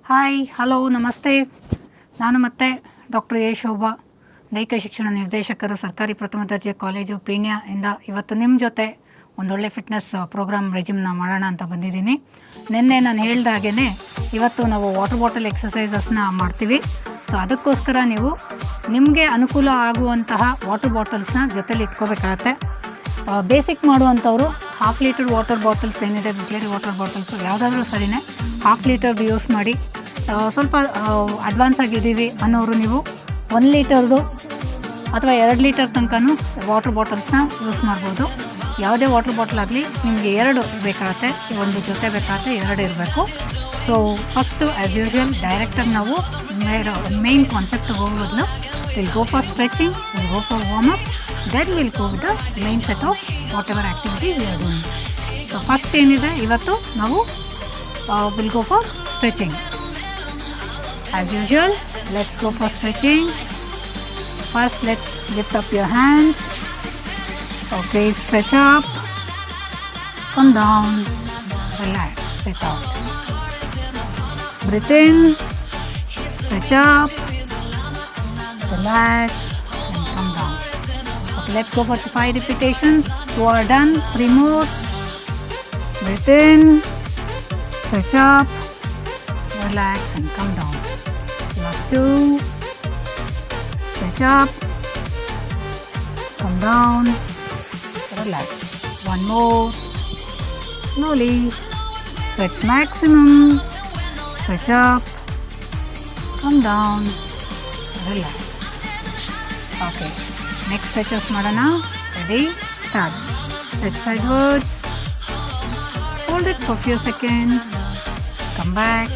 Hi, hello, ನಮಸ್ತೆ. ನಾನು ಮತ್ತೆ ಡಾಕ್ಟರ್ ಎ ಶೋಭಾ, ದೈಹಿಕ ಶಿಕ್ಷಣ ನಿರ್ದೇಶಕರು, ಸರ್ಕಾರಿ ಪ್ರಥಮ ದರ್ಜೆ ಕಾಲೇಜು ಪೀಣ್ಯ ಇಂದ ಇವತ್ತು ನಿಮ್ಮ ಜೊತೆ ಒಂದೊಳ್ಳೆ ಫಿಟ್ನೆಸ್ ಪ್ರೋಗ್ರಾಮ್ ರೆಜಿಮ್ನ ಮಾಡೋಣ ಅಂತ ಬಂದಿದ್ದೀನಿ. ನಿನ್ನೆ ನಾನು ಹೇಳ್ದಾಗೇ ಇವತ್ತು ನಾವು ವಾಟರ್ ಬಾಟಲ್ ಎಕ್ಸಸೈಸಸ್ನ ಮಾಡ್ತೀವಿ. ಸೊ ಅದಕ್ಕೋಸ್ಕರ ನೀವು ನಿಮಗೆ ಅನುಕೂಲ ಆಗುವಂತಹ ವಾಟರ್ ಬಾಟಲ್ಸ್ನ ಜೊತೆಲಿ ಇಟ್ಕೋಬೇಕಾಗತ್ತೆ. ಬೇಸಿಕ್ ಮಾಡುವಂಥವ್ರು 1/2 ಲೀಟರ್ ವಾಟರ್ ಬಾಟಲ್ಸ್ ಏನಿದೆ, ಬಿಸ್ಲೇರಿ ವಾಟರ್ ಬಾಟಲ್ಸು ಯಾವುದಾದ್ರೂ ಸರಿಯೇ 1/2 ಲೀಟರ್ದು ಯೂಸ್ ಮಾಡಿ. ಸ್ವಲ್ಪ ಅಡ್ವಾನ್ಸ್ ಆಗಿದ್ದೀವಿ ಅನ್ನೋರು ನೀವು 1 ಲೀಟರ್ದು ಅಥವಾ 2 ಲೀಟರ್ ತನಕನೂ ವಾಟರ್ ಬಾಟಲ್ಸ್ನ ಯೂಸ್ ಮಾಡ್ಬೋದು. ಯಾವುದೇ ವಾಟರ್ ಬಾಟಲ್ ಆಗಲಿ ನಿಮಗೆ 2 ಬೇಕಾಗತ್ತೆ, ಒಂದು ಜೊತೆ ಬೇಕಾಗತ್ತೆ, 2 ಇರಬೇಕು. ಸೊ ಫಸ್ಟು ಆ್ಯಸ್ ಯೂಶ್ವಲ್ ಡೈರೆಕ್ಟಾಗಿ ನಾವು ಮೇನ್ ಕಾನ್ಸೆಪ್ಟ್ ಹೋಗೋದನ್ನ will go for stretching, will go for warm up, then will go with the main set of whatever activity we are doing. So first ಏನಿದೆ ಇವತ್ತು ನಾವು will go for stretching. As usual let's go for stretching. First, let's lift up your hands. Okay, stretch up, come down, relax, breathe out. Breathe in, stretch up, relax, and come down. Okay, let's go for 5 repetitions. 2 are done, 3 more. Breathe in, stretch up, relax, and come down. Last 2. Stretch up, come down, relax. 1 more. Slowly stretch maximum, stretch up, come down, relax. Okay, next stretches madana. Ready? Start. Stretch sidewards, hold it for few seconds, come back.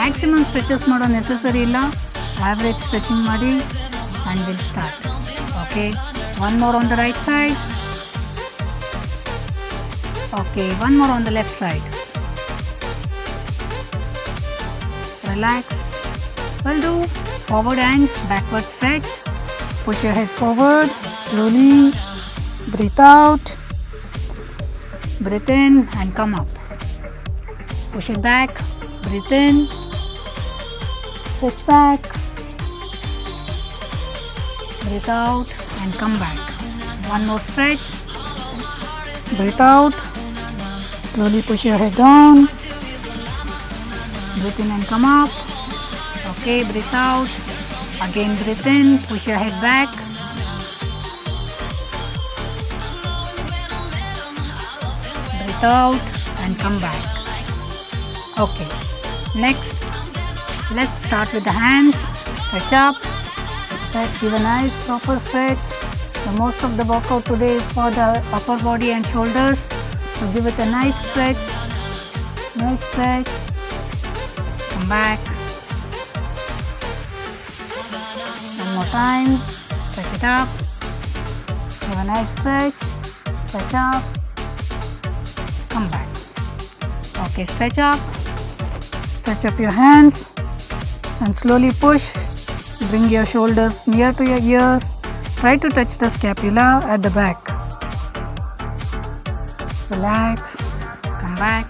Maximum stretches mado necessary illa, average stretching ಮಾಡಿ and we'll start. Okay, 1 more on the right side. Okay, 1 more on the left side. Relax. We'll do forward and backward stretch. Push your head forward slowly, breathe out, breathe in and come up. Push it back, breathe in, stretch back, breathe out and come back. 1 more stretch. Breathe out. Slowly push your head down. Breathe in and come up. Okay, breathe out. Again breathe in. Push your head back. Breathe out and come back. Okay. Next, let's start with the hands. Stretch up. Stretch, give a nice proper stretch. So most of the workout today is for the upper body and shoulders. So give it a nice stretch. Nice stretch. Come back. One more time. Stretch it up. Give a nice stretch. Stretch up. Come back. Okay, stretch up. Stretch up your hands and slowly push. Bring your shoulders near to your ears. Try to touch the scapula at the back. Relax. Come back.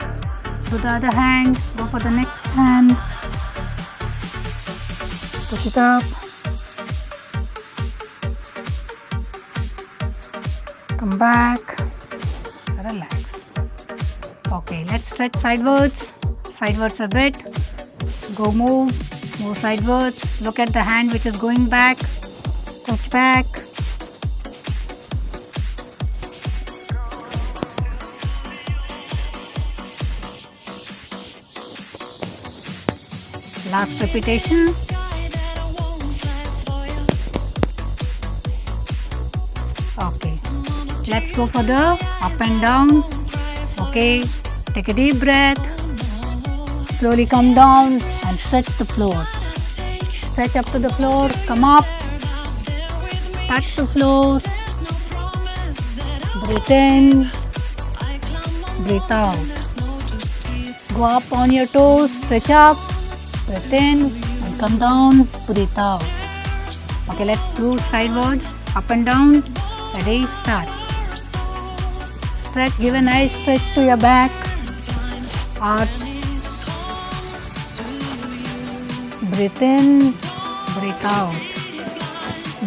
Do the other hand. Go for the next hand. Push it up. Come back. Relax. Okay, let's stretch sidewards. Sidewards a bit. Go move. Move sidewards. Look at the hand which is going back. Touch back. Last repetition. Okay. Let's go for the up and down. Okay. Take a deep breath. Slowly come down and stretch the floor. Stretch up to the floor, come up, touch the floor, breathe in, breathe out. Go up on your toes, stretch up, breathe in and come down, breathe out. Okay, let's do sideward, up and down. Ready, start. Stretch, give a nice stretch to your back, arch, breathe in, breathe out,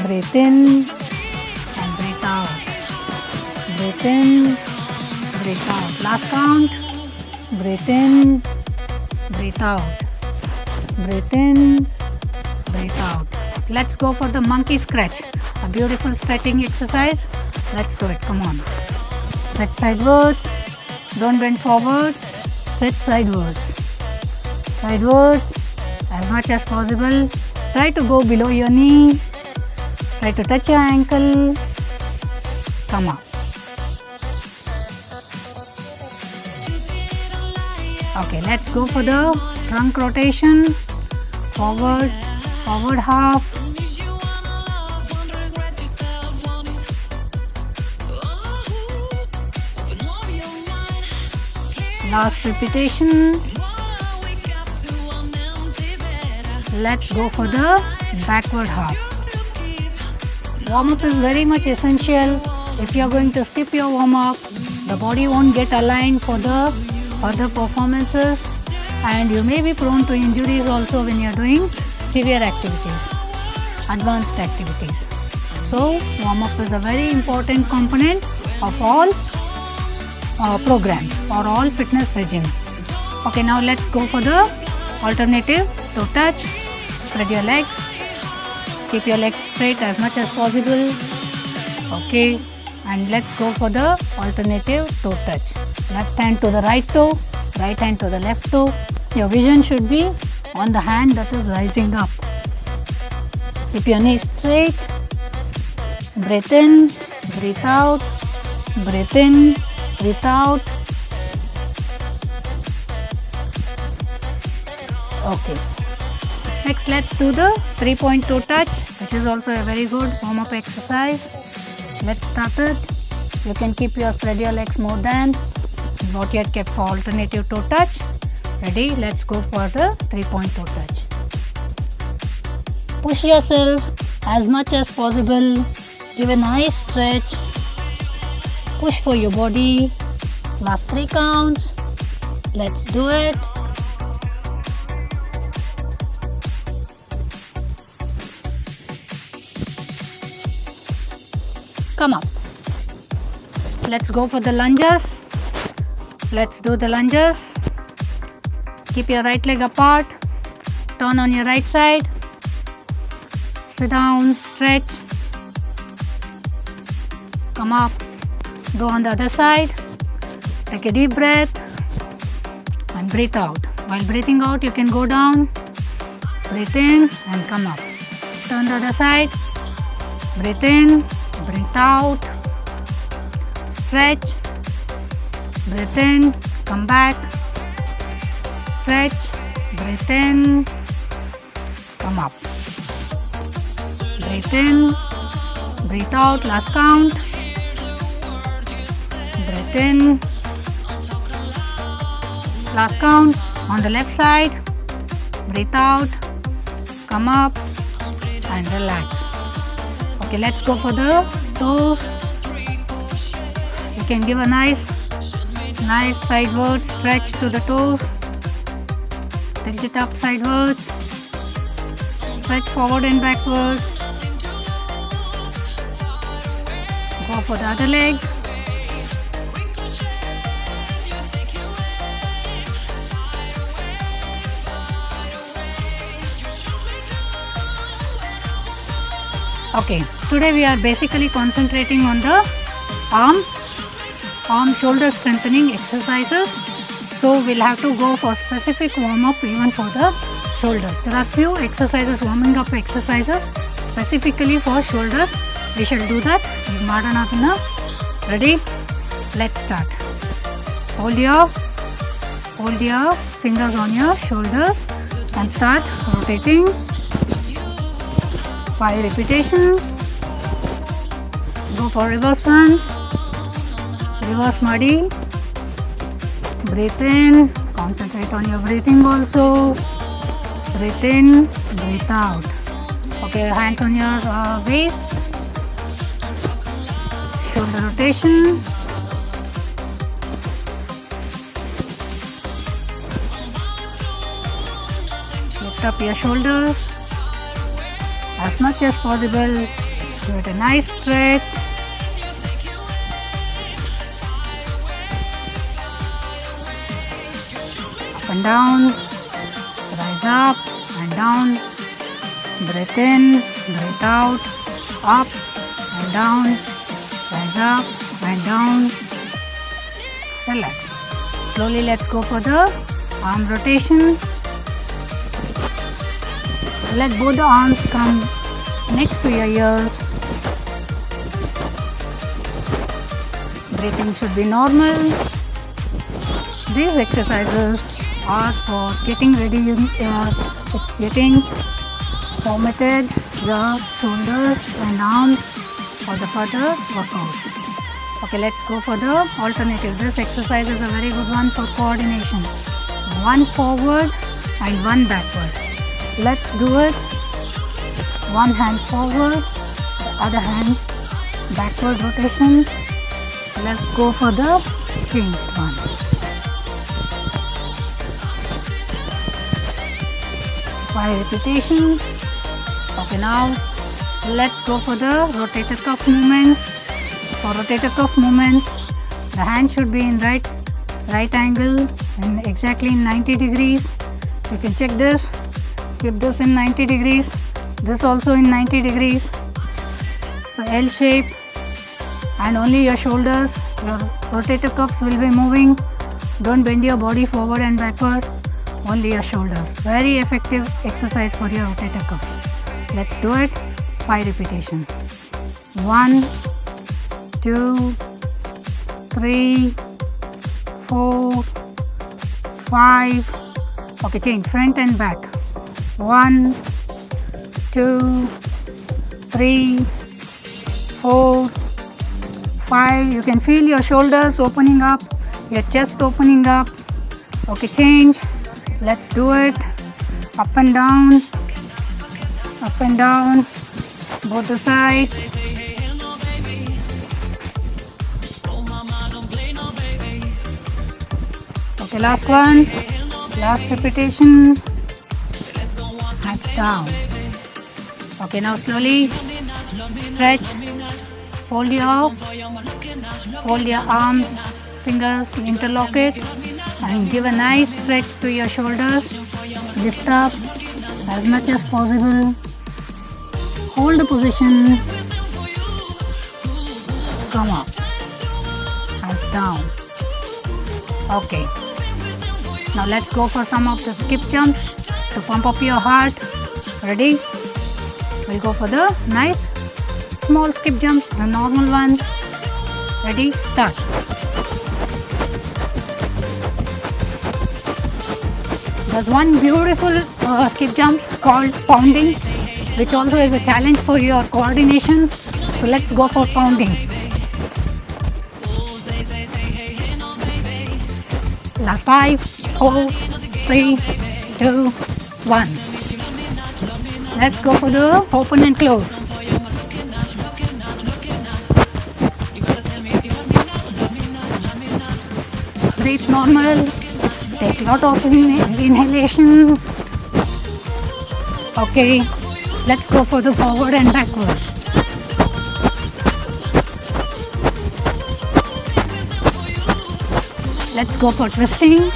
breathe in and breathe out, breathe in, breathe out. Last count, breathe in, breathe out, breathe in, breathe out. Let's go for the monkey stretch, a beautiful stretching exercise. Let's do it, come on. Stretch sidewards, don't bend forward, stretch sidewards, sidewards as much as possible. Try to go below your knee, try to touch your ankle, come up. Okay, let's go for the trunk rotation, forward, forward half, last repetition. Let's go for the backward half. Warm up is very much essential. If you are going to skip your warm up, the body won't get aligned for the other performances, and you may be prone to injuries also when you are doing severe activities, advanced activities. So warm up is a very important component of all programs or all fitness regimes. Okay, now let's go for the alternative toe touch. Spread your legs, keep your legs straight as much as possible. Okay, and let's go for the alternative toe touch. Left hand to the right toe, right hand to the left toe. Your vision should be on the hand that is rising up. Keep your knees straight. Breathe in, breathe out, breathe in, breathe out. Okay. Next, let's do the 3-point toe touch, which is also a very good warm-up exercise. Let's start it. You can keep your spread your legs more than not yet kept for alternative toe touch. Ready? Let's go for the 3-point toe touch. Push yourself as much as possible. Give a nice stretch. Push for your body. Last 3 counts. Let's do it. Come up. Let's go for the lunges. Let's do the lunges. Keep your right leg apart. Turn on your right side. Sit down, stretch. Come up. Go on the other side. Take a deep breath and breathe out. While breathing out, you can go down. Breathe in and come up. Turn the other side. Breathe in. Breathe out, stretch, breathe in, come back, stretch, breathe in, come up, breathe in, breathe out, last count, breathe in, last count, on the left side, breathe out, come up and relax. Okay, let's go for the toes. You can give a nice sideways stretch to the toes. Tilt it up sideways. Stretch forward and backward. Go for the other leg. Okay, today we are basically concentrating on the arm shoulder strengthening exercises. So we'll have to go for specific warm up even for the shoulders. There are few exercises, warming up exercises specifically for shoulders. We shall do that. Ready? Let's start. Hold your fingers on your shoulders and start rotating. 5 repetitions. Go for reverse ones. Reverse muddy. Breathe in. Concentrate on your breathing also. Breathe in. Breathe out. Okay, hands on your waist. Shoulder rotation. lift up your shoulders as much as possible. Give it a nice stretch. Up and down, rise up and down, breathe in, breathe out, up and down, rise up and down, relax. Slowly let's go for the arm rotation. Let both the arms come next to your ears. Breathing should be normal. These exercises are for getting ready, it's getting formatted your shoulders and arms for the further workout. Okay, let's go for the alternative. This exercise is a very good one for coordination. One forward and one backward. Let's do it. One hand forward, the other hand backward rotations. Let's go for the changed one. Five repetitions. Okay, now let's go for the rotator cuff movements. For rotator cuff movements, the hand should be in right angle and exactly in 90 degrees. You can check this. Keep this in 90 degrees. This also in 90 degrees. So L shape, and only your shoulders, your rotator cuffs will be moving. Don't bend your body forward and backward. Only your shoulders. Very effective exercise for your rotator cuffs. Let's do it. 5 repetitions. 1, 2, 3, 4, 5. Okay, change front and back. 1, 2, 3, 4, 5. You can feel your shoulders opening up, your chest opening up. Okay, change. Let's do it. Up and down, both the sides. Okay, last one, last repetition. Hands down. Okay, now slowly stretch, fold your arm, fingers, interlock it and give a nice stretch to your shoulders. Lift up as much as possible. Hold the position. Come up. Hands down. Okay. Now let's go for some of the skip jumps to pump up your heart. Ready? We'll go for the nice small skip jumps, the normal ones. Ready? Start. There's one beautiful skip jumps called pounding, which also is a challenge for your coordination. So let's go for pounding. Last 5, 4, 3, 2, 1. Let's go for the open and close. Breathe normal. Take a lot of inhalation. Okay, let's go for the forward and backward. Let's go for twisting.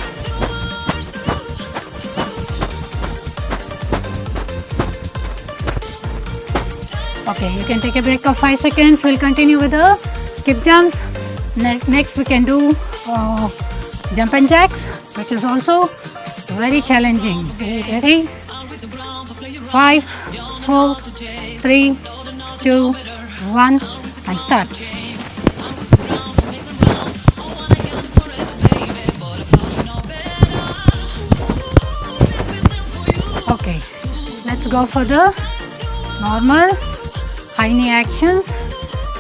Okay, you can take a break of 5 seconds. We'll continue with the skip jump. Next we can do jump and jacks, which is also very challenging. Ready? 5, 4, 3, 2, 1 and start. Okay, let's go for the normal high knee actions.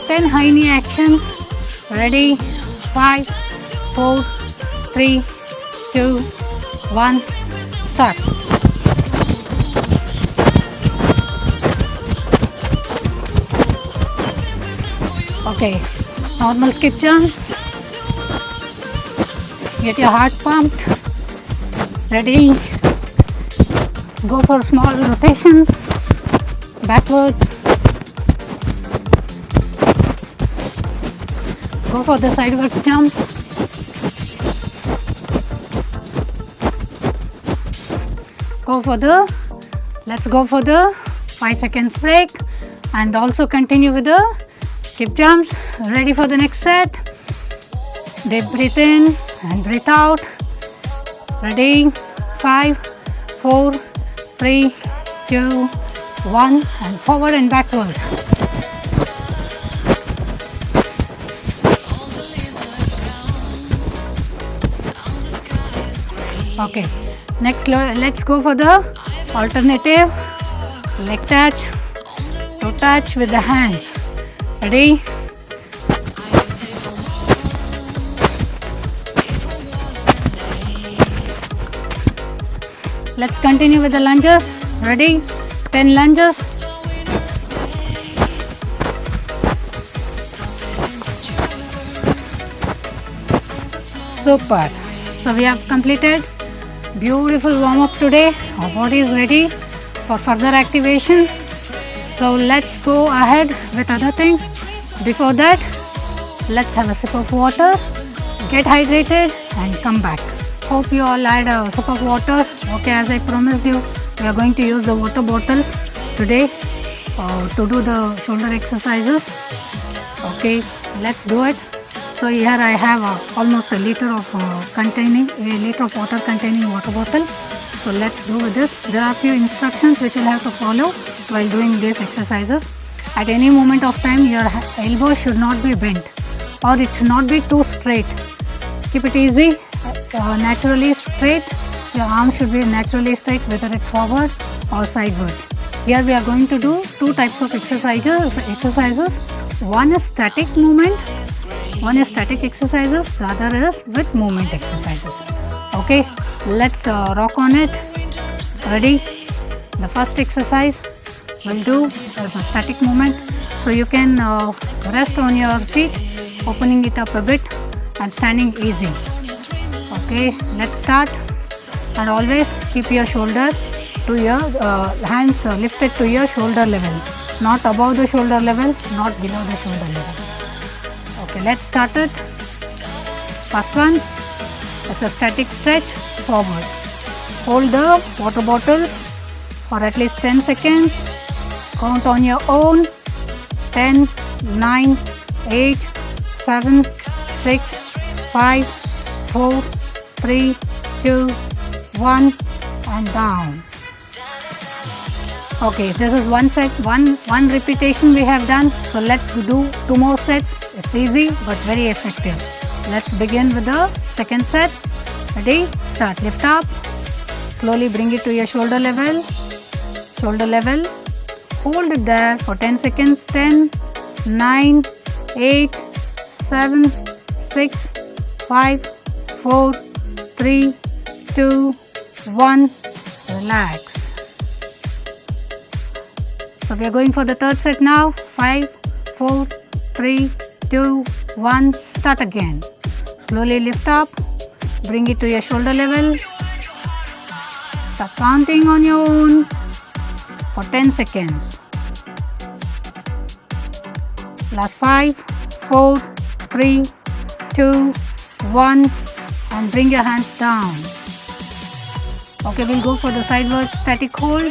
10 high knee actions. Ready? 5, 4, 3, 2, 1, start. Okay, normal skip jump. Get your heart pumped. Ready? Go for small rotations backwards. Go for the sideways jumps. Let's go for the 5 seconds break and also continue with the skip jumps. Ready for the next set. Deep breathe in and breathe out. Ready? 5, 4, 3, 2, 1 and forward and backward. Okay, next let's go for the alternative leg touch, toe touch with the hands. Ready? Let's continue with the lunges. Ready? 10 lunges. Super. So we have completed beautiful warm up today. Our body is ready for further activation. So let's go ahead with other things. Before that, let's have a sip of water, get hydrated and come back. Hope you all had a sip of water. Okay, as I promised you, we are going to use the water bottles today to do the shoulder exercises. Okay, let's do it. So here I have almost a liter of water containing water bottle. So let's do with this. There are few instructions which you'll have to follow while doing these exercises. At any moment of time, your elbow should not be bent or it should not be too straight. Keep it easy, naturally straight. Your arm should be naturally straight, whether it's forward or sideways. Here we are going to do two types of exercises. One is static movement. One is static exercises, the other is with movement exercises. Okay, let's rock on it. Ready? The first exercise we'll do is a static movement. So you can rest on your feet, opening it up a bit and standing easy. Okay, let's start. And always keep your shoulder to your hands lifted to your shoulder level, not above the shoulder level, not below the shoulder level. Okay, let's start it. First one, it's a static stretch forward. Hold the water bottle for at least 10 seconds. Count on your own. 10, 9, 8, 7, 6, 5, 4, 3, 2, 1 and down. Okay, this is one set, one repetition we have done. So let's do 2 more sets. It's easy but very effective. Let's begin with the second set. Ready? Start. Lift up. Slowly bring it to your shoulder level. Shoulder level. Hold it there for 10 seconds. 10, 9, 8, 7, 6, 5, 4, 3, 2, 1. Relax. So we are going for the third set now. 5, 4, 3, 2, 1. Start again. Slowly lift up. Bring it to your shoulder level. Start counting on your own for 10 seconds. Last 5, 4, 3, 2, 1 and bring your hands down. Okay, we'll go for the sideward static hold.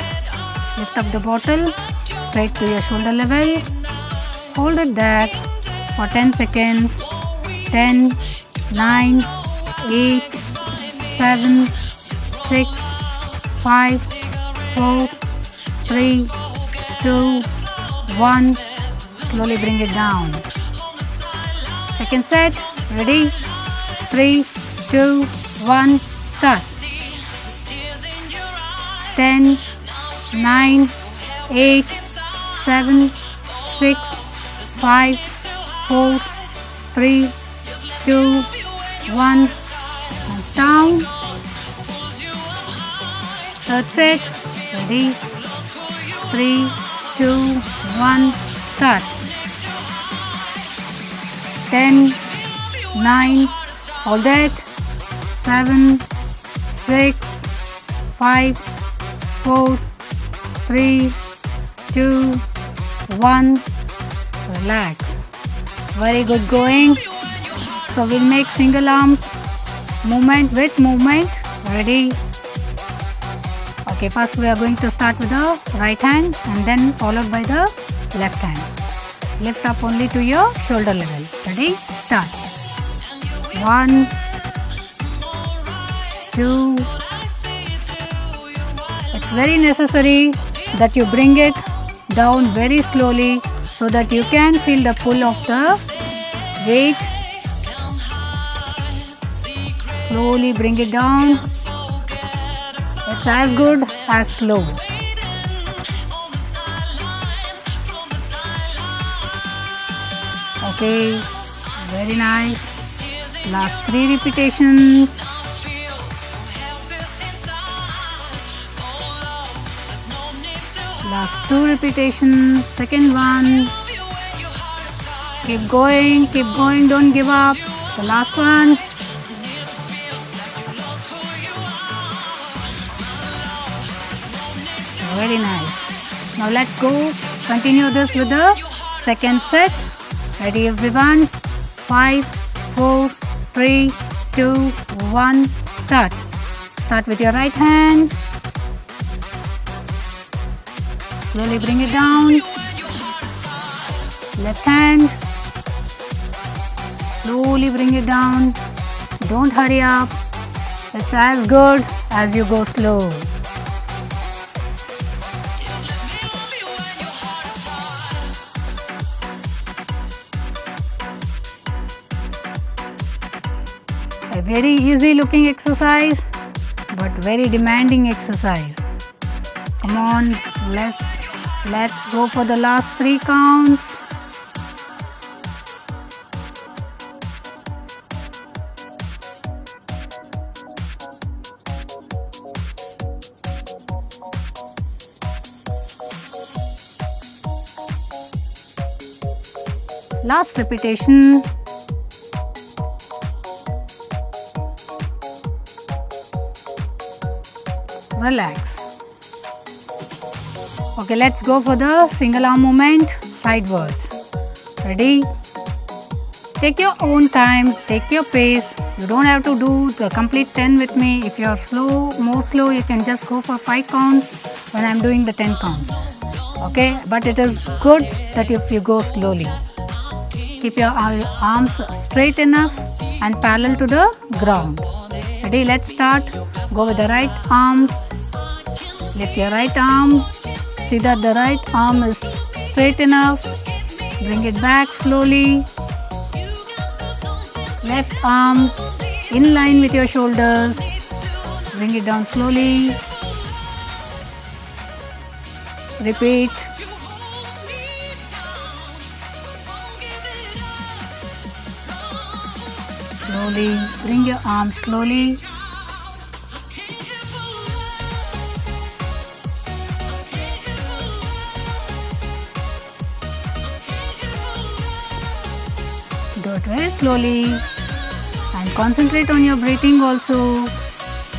Lift up the bottle straight to your shoulder level. Hold it there for 10 seconds. 10, 9, 8, 7, 6, 5, 4, 3, 2, 1. Slowly bring it down. Second set. Ready? 3, 2, 1. Start. 10, 9, 8, 7, 6, 5, 4, 3, 2, 1 and down. Third set. Ready? 3, 2, 1. Start. 10, 9, hold it. 7, 6, 5, 4, 3, 2, 1. Relax. Very good going. So we'll make single arm movement with movement. Ready? Okay, first we are going to start with the right hand and then followed by the left hand. Lift up only to your shoulder level. Ready? Start. 1, 2. It's very necessary that you bring it down very slowly so that you can feel the pull of the weight. Slowly bring it down. It's as good as slow. Okay, very nice. Last 3 repetitions. Last 2 repetitions. Second one. Keep going, don't give up. The last one. Very nice. Now let's go. Continue this with the second set. Ready everyone? 5, 4, 3, 2, 1. Start. Start with your right hand. Slowly bring it down. Left hand. Slowly bring it down. Don't hurry up. It's as good as you go slow. A very easy looking exercise but very demanding exercise. Come on, let's go for the last 3 counts. Last repetition. Relax. Okay, let's go for the single arm movement sidewards. Ready? Take your own time, take your pace. You don't have to do the complete 10 with me. If you are more slow, you can just go for 5 counts when I am doing the 10 count. Okay, but it is good that if you go slowly. Keep your arms straight enough and parallel to the ground. Ready? Let's start. Go with the right arm. Lift your right arm. See that the right arm is straight enough. Bring it back slowly. Left arm in line with your shoulders. Bring it down slowly. Repeat. Slowly. Bring your arm slowly. Do it very slowly and concentrate on your breathing also.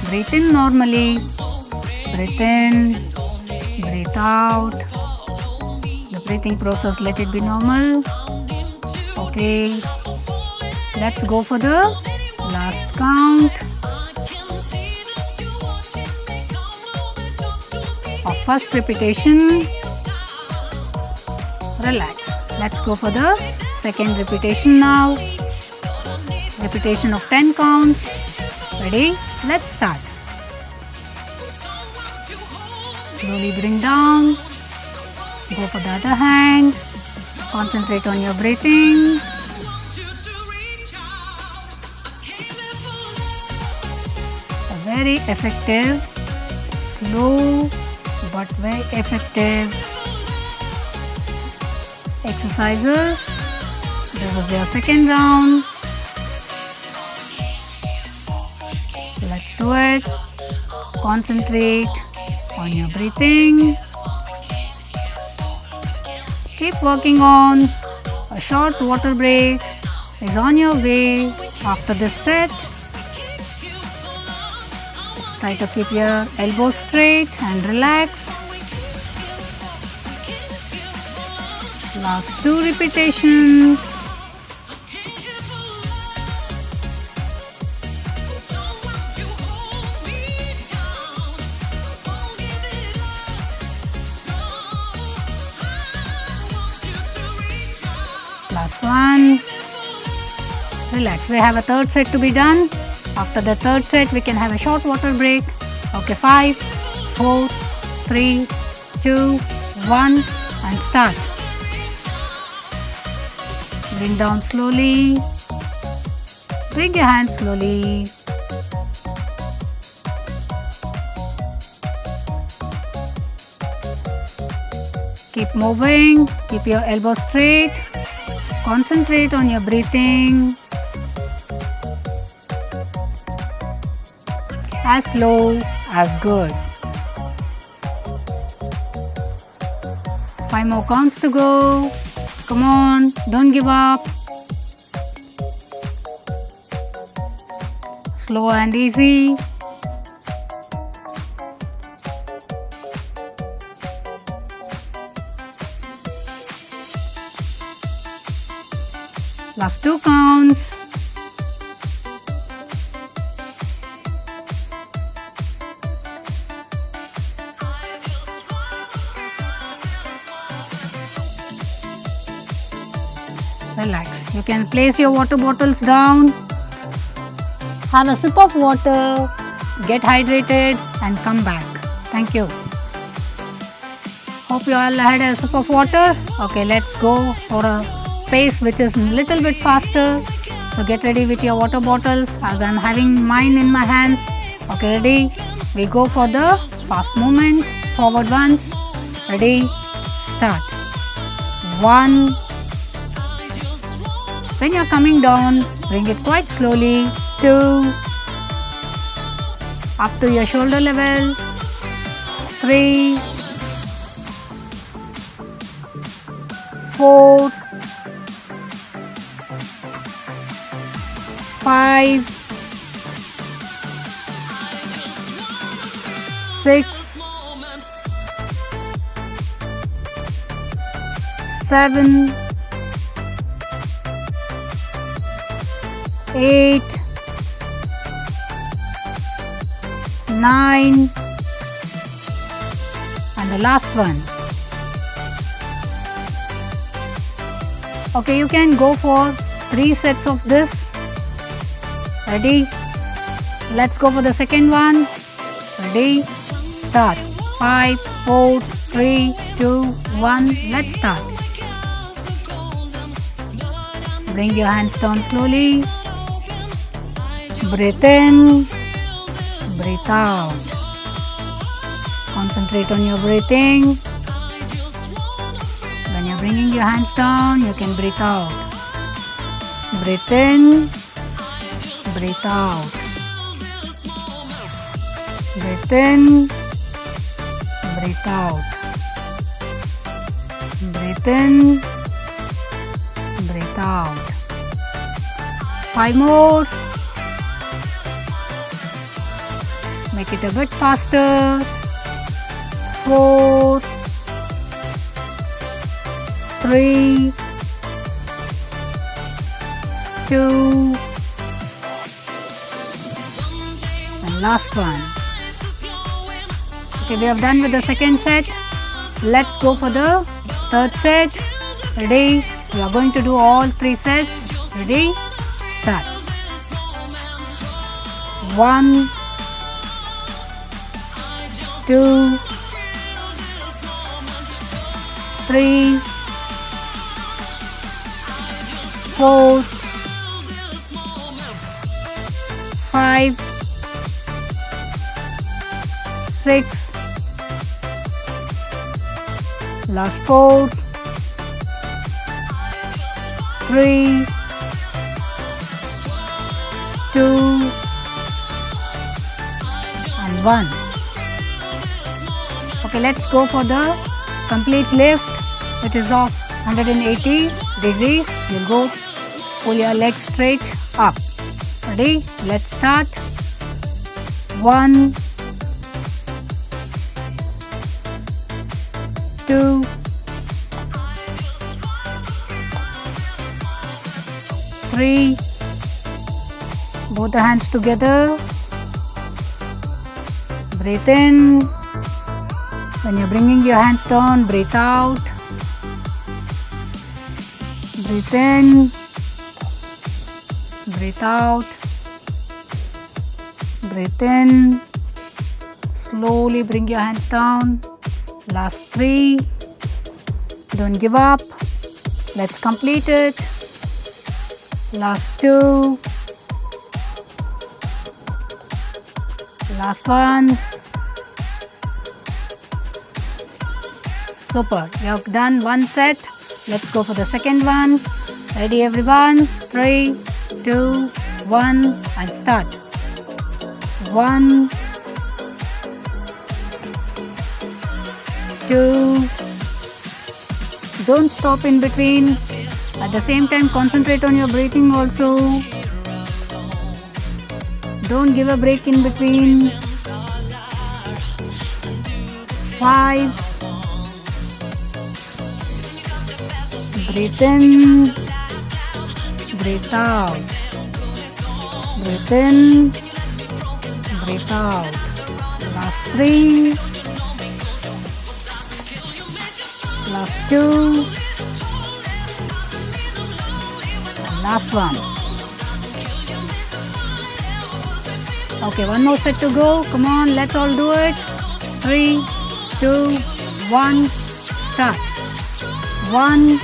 Breathe in normally. Breathe in. Breathe out. The breathing process, let it be normal. Okay. Let's go for the last count of first repetition. Relax. Let's go for the second repetition now. Repetition of 10 counts. Ready? Let's start. Slowly bring down. Go for the other hand. Concentrate on your breathing. A very effective, slow but very effective exercises. This was your second round. Let's do it. Concentrate on your breathing. Keep working on. A short water break is on your way after this set. Try to keep your elbows straight and relax. Last 2 repetitions. Last one. Relax. We have a third set to be done. After the third set, we can have a short water break. Okay, 5, 4, 3, 2, 1, and start. Bring down slowly. Bring your hands slowly. Keep moving. Keep your elbows straight. Concentrate on your breathing. As slow as good. 5 more counts to go. Come on, don't give up. Slow and easy. Last 2 counts. Relax. You can place your water bottles down. Have a sip of water. Get hydrated and come back. Thank you. Hope you all had a sip of water. Okay, let's go for a pace which is a little bit faster. So get ready with your water bottles as I'm having mine in my hands. Okay, ready? We go for the fast movement. Forward once. Ready? Start. 1. When you're coming down, bring it quite slowly. 2. Up to your shoulder level. 3. 4. 5. 6. 7. 8. 9. And the last one. Okay, you can go for 3 sets of this. Ready? Let's go for the second one. Ready? Start. 5, 4, 3, 2, 1. Let's start. Bring your hands down slowly. Breathe in. Breathe out. Concentrate on your breathing. When you're bringing your hands down, you can breathe out. Breathe in. Breathe out. Breathe in. Breathe out. Breathe in. Breathe out. 5 more. Make it a bit faster. 4. 3. 2. And last one. Okay, we have done with the second set. Let's go for the third set. Ready? We are going to do all 3 sets. Ready? Start. 1, 2, 3, 4, 5, 6, last 4, 3, 2, and 1. Okay, let's go for the complete lift, which is of 180 degrees. You'll go, pull your legs straight up. Ready? Let's start. 1, 3. Both the hands together. Breathe in. When you're bringing your hands down, breathe out. Breathe in. Breathe out. Breathe in. Slowly bring your hands down. Last 3. Don't give up. Let's complete it. Last 2. Last 1. Super. You have done one set. Let's go for the second one. Ready everyone? 3, 2, 1 and start. 1, 2. Don't stop in between. At the same time, concentrate on your breathing also. Don't give a break in between. 5. Breathe in. Breathe out. Breathe in. Breathe out. Last 3. Last 2. And last 1. Okay, one more set to go. Come on, let's all do it. 3, 2, 1, start. 1,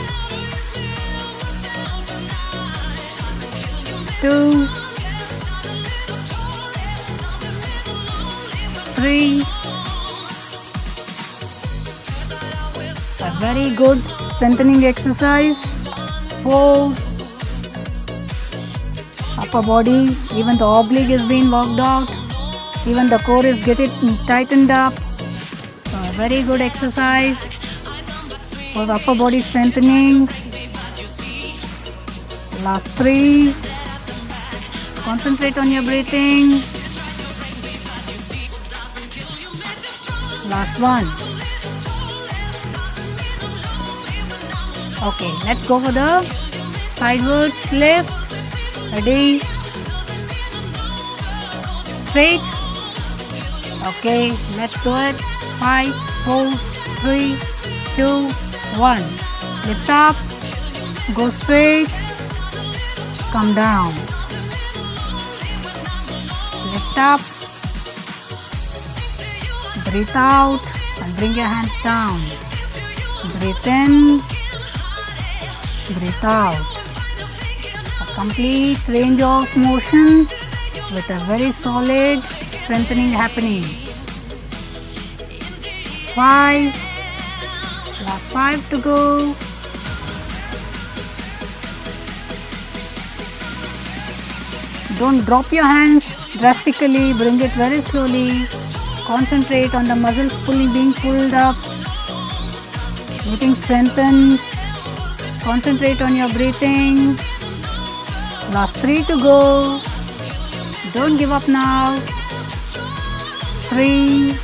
2, 3. A very good strengthening exercise. 4. Upper body, even the oblique is being worked out. Even the core is getting tightened up. So a very good exercise for the upper body strengthening. Last 3. Concentrate on your breathing. Last 1. Okay, let's go for the sidewards lift. Ready? Straight. Okay, let's do it. 5, 4, 3, 2, 1. Lift up. Go straight. Come down. Lift up. Breathe out and bring your hands down. Breathe in. Breathe out. A complete range of motion with a very solid strengthening happening. 5. Last 5 to go. Don't drop your hands drastically. Bring it very slowly. Concentrate on the muscles being pulled up, getting strengthened. Concentrate on your breathing. Last 3 to go. Don't give up now. 3,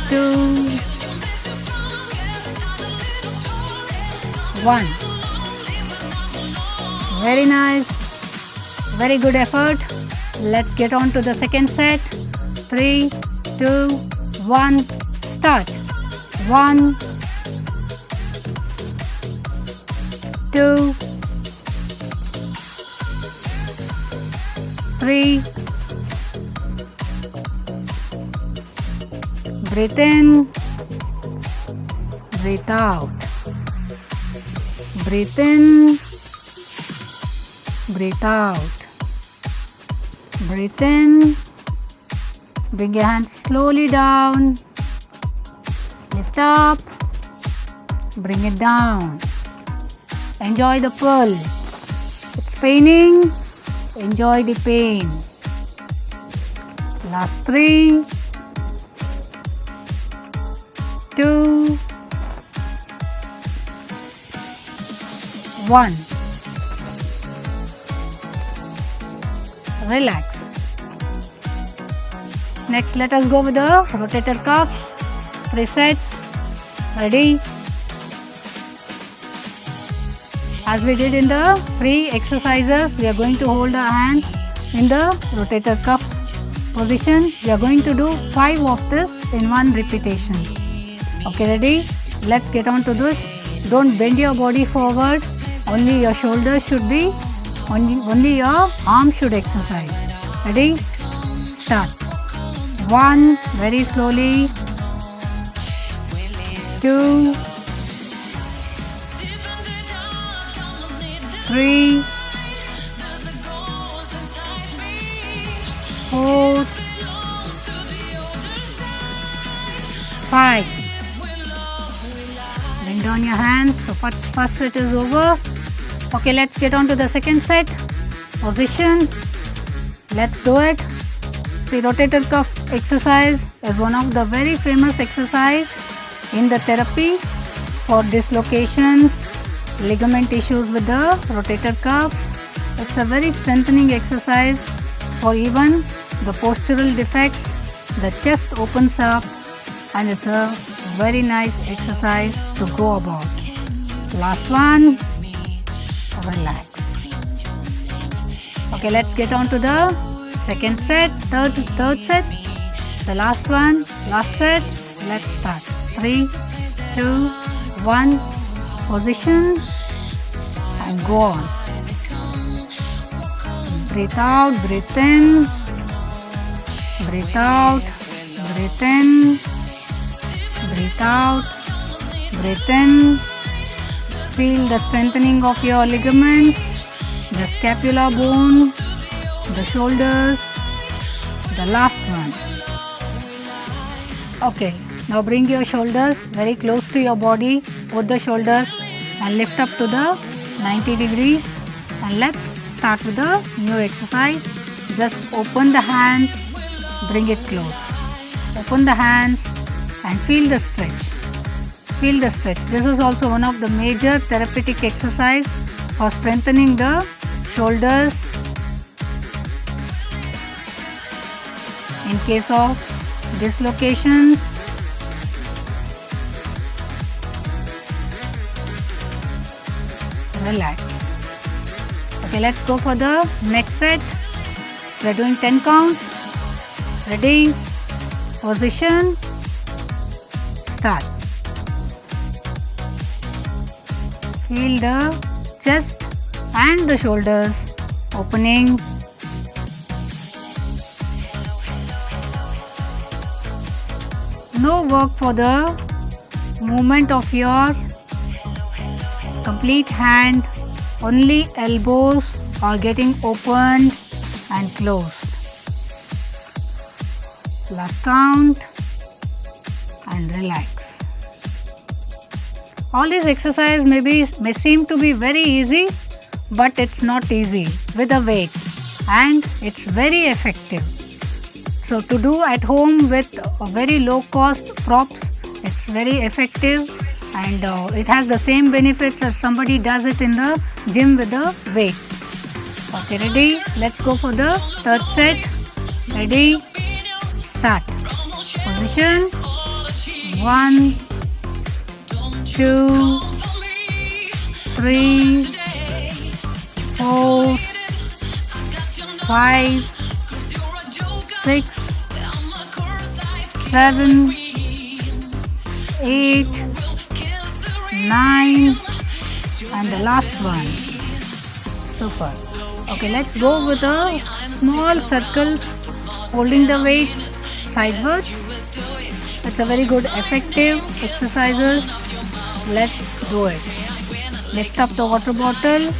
2, 1. Very nice. Very good effort. Let's get on to the second set. 3, 2, 1, start. 1, 2, 3. Breathe in. Breathe out. Breathe in. Breathe out. Breathe in. Bring your hands slowly down. Lift up. Bring it down. Enjoy the pull. It's paining. Enjoy the pain. Last 3, 2, 1. Relax. Next, let us go with the rotator cuffs. 3 sets. Ready? As we did in the free exercises, we are going to hold our hands in the rotator cuff position. We are going to do 5 of this in one repetition. Okay, ready? Let's get on to this. Don't bend your body forward. Only your shoulders should be, only your arms should exercise. Ready? Start. 1, very slowly. 2, 3, 4, 5. Bring down your hands. So first set is over. Okay, let's get on to the second set. Position. Let's do it. See, rotator cuff exercise is one of the very famous exercise in the therapy for dislocations, ligament issues with the rotator cuffs. It's a very strengthening exercise for even the postural defects. The chest opens up and it's a very nice exercise to go about. Last one. Relax. Okay, let's get on to the second set, third set, the last one, last set. Let's start. 3, 2, 1. Position and go on. Breathe out, breathe in, breathe out, breathe in, breathe out, breathe in. Feel the strengthening of your ligaments, the scapula bone, the shoulders, the last one. Okay, now bring your shoulders very close to your body, both the shoulders, and lift up to the 90 degrees. And let's start with the new exercise. Just open the hands, bring it close. Open the hands and feel the stretch. Feel the stretch. This is also one of the major therapeutic exercise for strengthening the shoulders in case of dislocations. Relax. Okay, let's go for the next set. We are doing 10 counts. Ready? Position. Start. Feel the chest and the shoulders opening. No work for the movement of your complete hand. Only elbows are getting opened and closed. Last count and relax. All these exercises may seem to be very easy, but it's not easy with a weight, and it's very effective. So to do at home with a very low cost props, it's very effective, and it has the same benefits as somebody does it in the gym with the weights. Okay, ready? Let's go for the third set. Ready? Start. Position. 1, 2, 3, 4, 5, 6, 7, 8, 9, and the last one. Super. Okay, let's go with a small circle, holding the weights sideways. It's a very good effective exercises. Let's do it. Lift up the water bottle,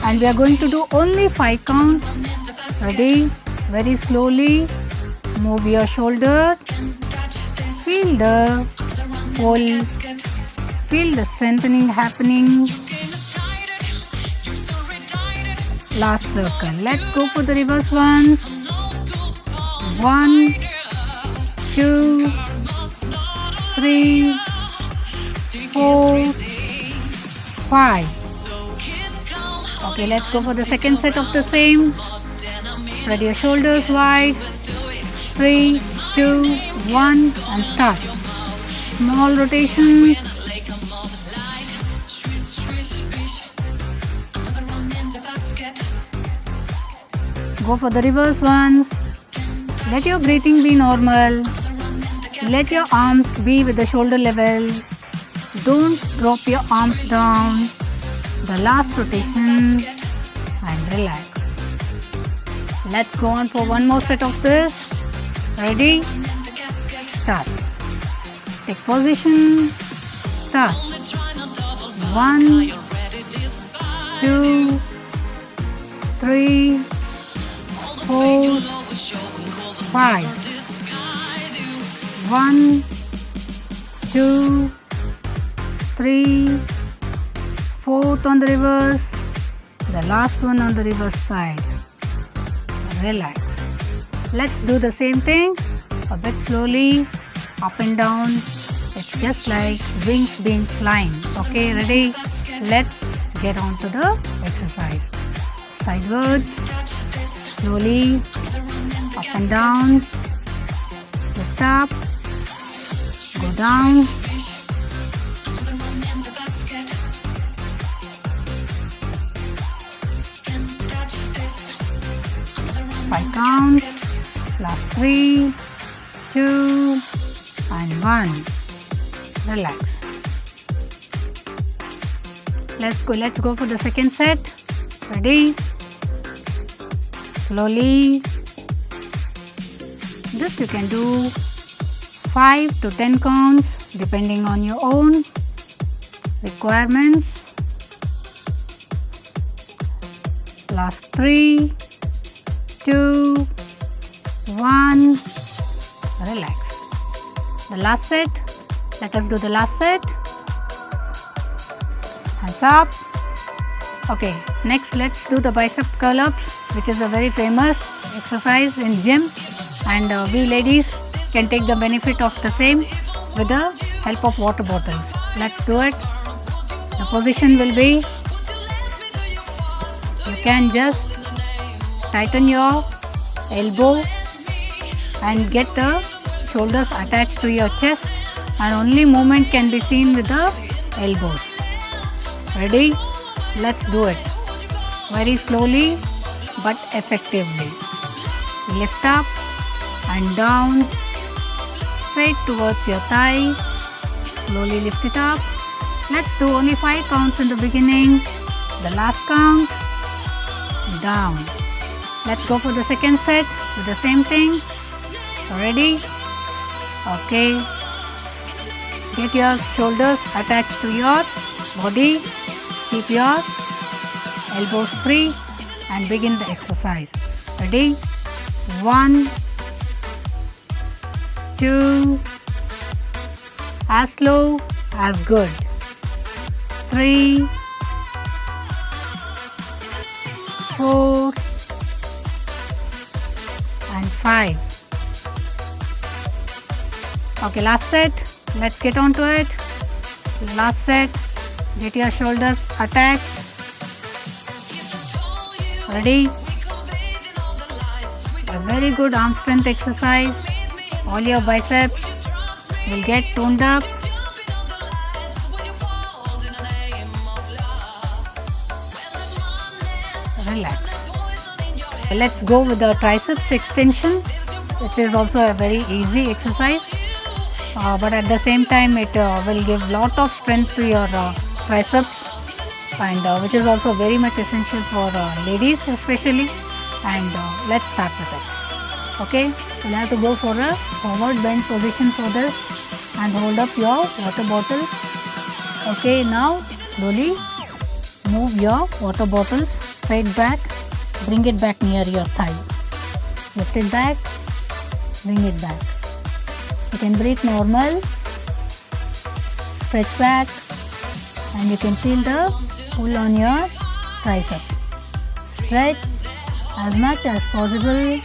and we are going to do only 5 counts. Ready? Very slowly move your shoulder. Feel the pull. Feel the strengthening happening. Last circle. Let's go for the reverse ones. 1, 2, 3, 4, 5. Okay, let's go for the second set of the same. Spread your shoulders wide. 3, 2, 1, and start. Small rotations. Go for the reverse ones. Let your breathing be normal. Let your arms be with the shoulder level. Don't drop your arms down. The last rotation and relax. Let's go on for one more set of this. Ready? Start. Take position. Start. 1, 2, 3, 4, 5. 1, 2, 3, 4th on the reverse. The last one on the reverse side. Relax. Let's do the same thing a bit slowly, up and down. It's just like wings being flying. Okay, ready? Let's get on to the exercise. Sidewards, slowly, up and down, lift up, go down. Five counts, last 3, 2, and 1. Relax. Let's go for the second set. Ready? Slowly. This you can do 5 to 10 counts depending on your own requirements. Last 3, 2, 1. Relax. The last set. Let us do the last set. Hands up. Okay, next let's do the bicep curl-ups, which is a very famous exercise in gym, and we ladies can take the benefit of the same with the help of water bottles. Let's do it. The position will be, you can just tighten your elbow and get the shoulders attached to your chest, and only movement can be seen with the elbows. Ready? Let's do it. Very slowly but effectively. Lift up and down, straight towards your thigh. Slowly lift it up. Let's do only 5 counts in the beginning. The last count, down. Let's go for the second set with the same thing. Ready? Okay. Get your shoulders attached to your body. Keep your elbows free and begin the exercise. Ready? 1, 2, as slow as good. 3, 4, and 5. Okay, last set. Let's get on to it. Last set. Get your shoulders attached. Ready? A very good arm strength exercise. All your biceps will get toned up. Relax. Let's go with the triceps extension. It is also a very easy exercise, but at the same time it will give lot of strength to your triceps, and which is also very much essential for ladies especially. And let's start with it. Okay, you'll have to go for a forward bend position for this and hold up your water bottle. Okay, now slowly move your water bottles straight back. Bring it back near your thigh. Lift it back. Bring it back. You can breathe normal. Stretch back, and you can feel the pull on your triceps. Stretch as much as possible.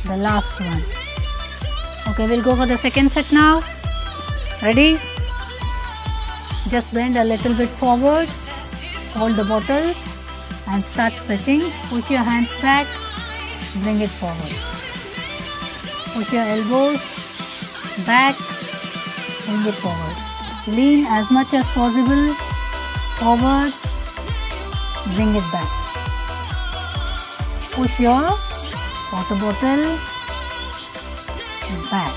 The last one. Okay, we'll go for the second set now. Ready? Just bend a little bit forward. Hold the bottles and start stretching. Push your hands back. Bring it forward. Push your elbows back. Bring it forward. Lean as much as possible forward. Bring it back. Push your water bottle, back.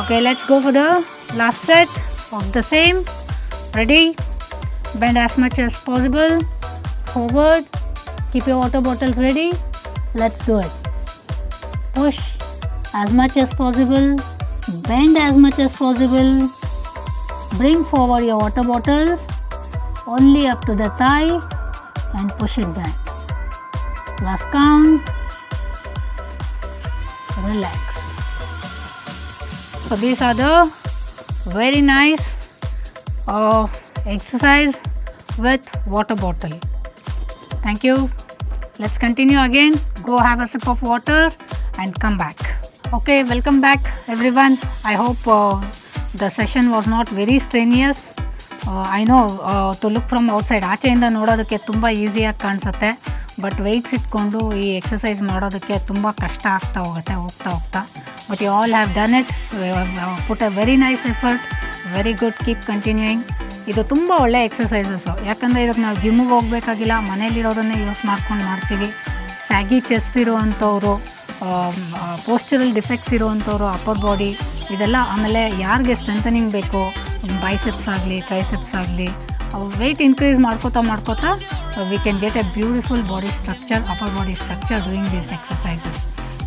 Okay, let's go for the last set of the same. Ready? Bend as much as possible. Forward. Keep your water bottles ready. Let's do it. Push as much as possible. Bend as much as possible. Bring forward your water bottles only up to the thigh and push it back. Last count. Relax. So these are the very nice exercise with water bottle. Thank you. Let's continue again. Go have a sip of water and come back. Okay, welcome back everyone. I hope the session was not very strenuous. I know to look from outside ಆಚೆಯಿಂದ ನೋಡೋದಕ್ಕೆ ತುಂಬ ಈಸಿಯಾಗಿ ಕಾಣಿಸುತ್ತೆ, but weights ಇಟ್ಕೊಂಡು ಈ exercise ಮಾಡೋದಕ್ಕೆ ತುಂಬ ಕಷ್ಟ ಆಗ್ತಾ ಹೋಗ್ತಾ but you all have done it, put a very nice effort, very good, keep continuing. ಇದು ತುಂಬ ಒಳ್ಳೆ ಎಕ್ಸಸೈಸಸ್ಸು, ಯಾಕಂದರೆ ಇದಕ್ಕೆ ನಾವು ಜಿಮ್ಮಿಗೆ ಹೋಗಬೇಕಾಗಿಲ್ಲ, ಮನೇಲಿರೋದನ್ನೇ ಯೂಸ್ ಮಾಡ್ತೀವಿ. Saggy chest ಇರುವಂಥವ್ರು, ಪೋಸ್ಚರಲ್ defects ಇರುವಂಥವ್ರು, upper body ಇದೆಲ್ಲ, ಆಮೇಲೆ ಯಾರಿಗೆ ಸ್ಟ್ರೆಂಥನಿಂಗ್ ಬೇಕು, ಬೈಸೆಪ್ಸ್ ಆಗಲಿ ಟ್ರೈಸೆಪ್ಸ್ ಆಗಲಿ, ವೆಯ್ಟ್ ಇನ್ಕ್ರೀಸ್ ಮಾಡ್ಕೋತಾ we can get A beautiful body structure, upper body structure doing these exercises.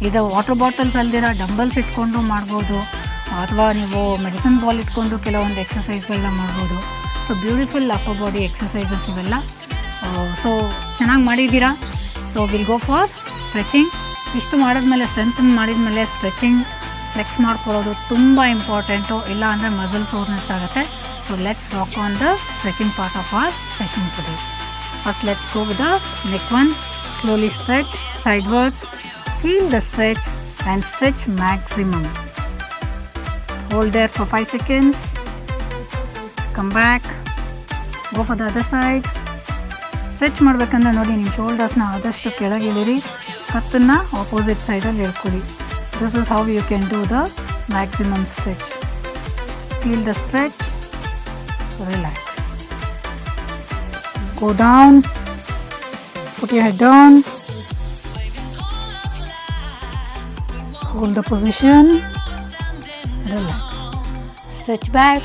ಇದು ವಾಟರ್ ಬಾಟಲ್ಸ್ ಅಲ್ದಿರ ಡಂಬಲ್ಸ್ ಇಟ್ಕೊಂಡು ಮಾಡ್ಬೋದು, ಅಥವಾ ನೀವು ಮೆಡಿಸಿನ್ ಬಾಲ್ ಇಟ್ಕೊಂಡು ಕೆಲವೊಂದು ಎಕ್ಸಸೈಸ್ಗಳನ್ನ ಮಾಡ್ಬೋದು. So beautiful upper body exercises ಇವೆಲ್ಲ. ಸೊ ಚೆನ್ನಾಗಿ ಮಾಡಿದ್ದೀರಾ. So will go for stretching. ಇಷ್ಟು ಮಾಡಿದ್ಮೇಲೆ ಸ್ಟ್ರೆಂಥನ್ ಮಾಡಿದ್ಮೇಲೆ ಸ್ಟ್ರೆಚಿಂಗ್, ಫ್ಲೆಕ್ಸ್ ಮಾಡ್ಕೊಳ್ಳೋದು ತುಂಬ ಇಂಪಾರ್ಟೆಂಟು, ಇಲ್ಲ ಅಂದರೆ ಮಸಲ್ ಸೋರ್ನೆಸ್ ಆಗುತ್ತೆ. So let's rock on the stretching part of our session today. First let's go with the neck one. Slowly stretch sidewards. Feel the stretch and stretch maximum. Hold there for 5 seconds. Come back. Go for the other side. Stretch ಮಾಡಬೇಕಂದ್ರೆ ನೋಡಿ, ನಿಮ್ಮ ಶೋಲ್ಡರ್ಸ್ನ ಆದಷ್ಟು ಕೆಳಗೆ ಇಳಿರಿ, ಕತ್ತನ್ನು opposite ಸೈಡಲ್ಲಿ ಇಳ್ಕೊಳ್ಳಿ. This is how you can do the maximum stretch. Feel the stretch. Relax. Go down, put your head down, hold the position, relax, stretch back.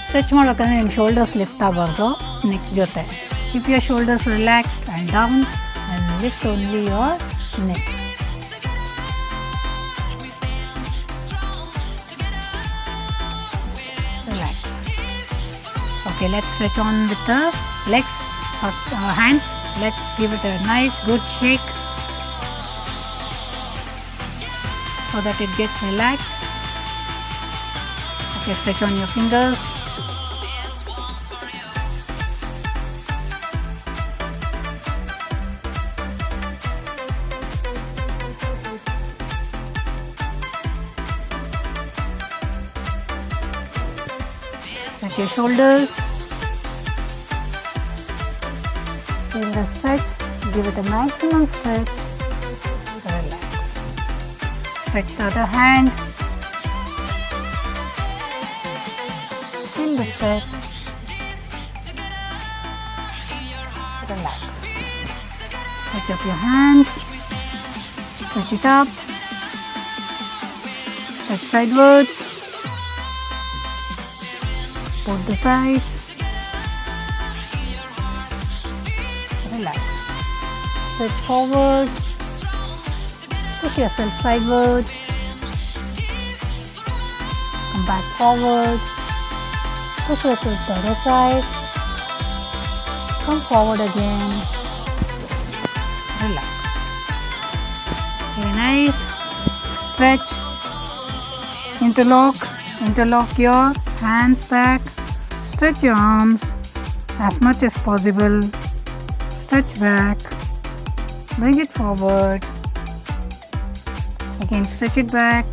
Stretch ಮಾಡಬೇಕಂದ್ರೆ ನಿಮ್ಮ shoulders lift ಆಗಬಾರ್ದು ನೆಕ್ ಜೊತೆ. Keep your shoulders relaxed and down and lift only your neck. Okay, let's stretch on with the legs. First hands, let's give it a nice good shake so that it gets relaxed. Okay, stretch on your fingers. Stretch your shoulders. Feel the stretch. Give it a maximum stretch. Relax. Stretch the other hand. Feel the stretch. Relax. Stretch up your hands. Stretch it up. Stretch sidewards. Both the sides. Relax. Stretch forward. Push yourself sidewards. Come back forward. Push yourself to the other side. Come forward again. Relax. Very nice. Stretch. Interlock your hands back. Stretch your arms as much as possible. Stretch back. Bring it forward. Again, stretch it back.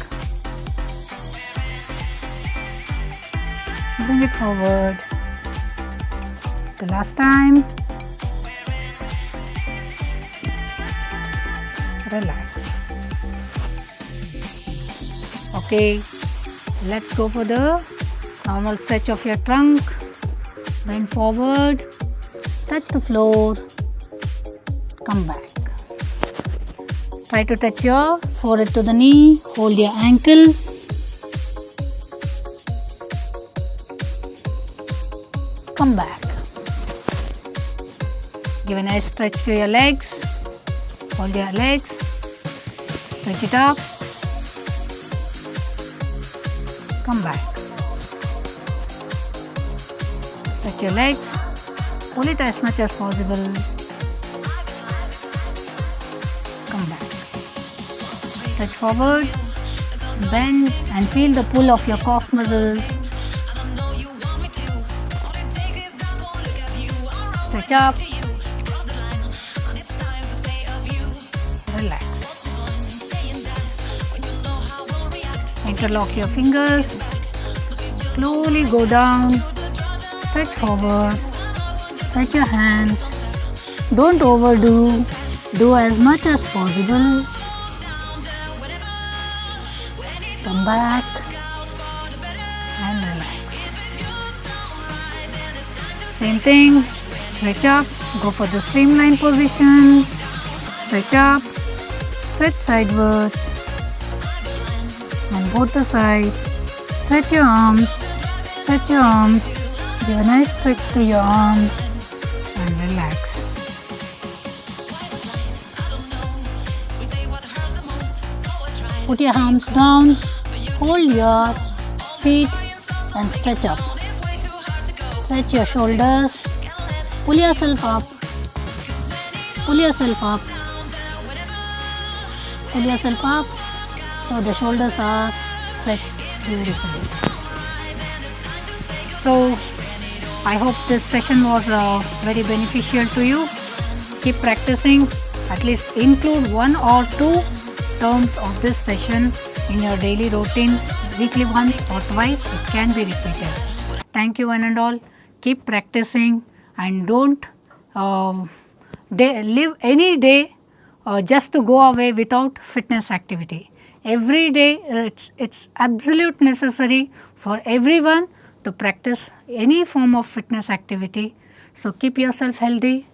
Bring it forward. The last time. Relax. Okay, let's go for the normal stretch of your trunk. Bend forward, touch the floor, come back. Try to touch your forehead to the knee, hold your ankle. Come back. Give a nice stretch to your legs. Hold your legs. Stretch it up. Come back. Stretch your legs. Pull it as much as possible. Come back. Stretch forward. Bend and feel the pull of your calf muscles. Stretch up. Relax. Interlock your fingers. Slowly go down. Stretch forward. Stretch your hands. Don't overdo. Do as much as possible. Come back and relax. Same thing. Stretch up. Go for the streamline position. Stretch up. Stretch sidewards. On both the sides. Stretch your arms. Stretch your arms. Give a nice stretch to your arms and relax. Put your arms down. Hold your feet and stretch up. Stretch your shoulders. Pull yourself up. Pull yourself up. Pull yourself up so the shoulders are stretched beautifully. So I hope this session was very beneficial to you. Keep practicing. At least include 1 or 2 terms of this session in your daily routine. Weekly once or twice it can be repeated. Thank you one and all. Keep practicing and don't live any day just to go away without fitness activity. Every day it's absolute necessary for everyone to practice any form of fitness activity. So keep yourself healthy.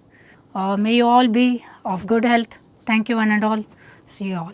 May you all be of good health. Thank you one and all. See you all.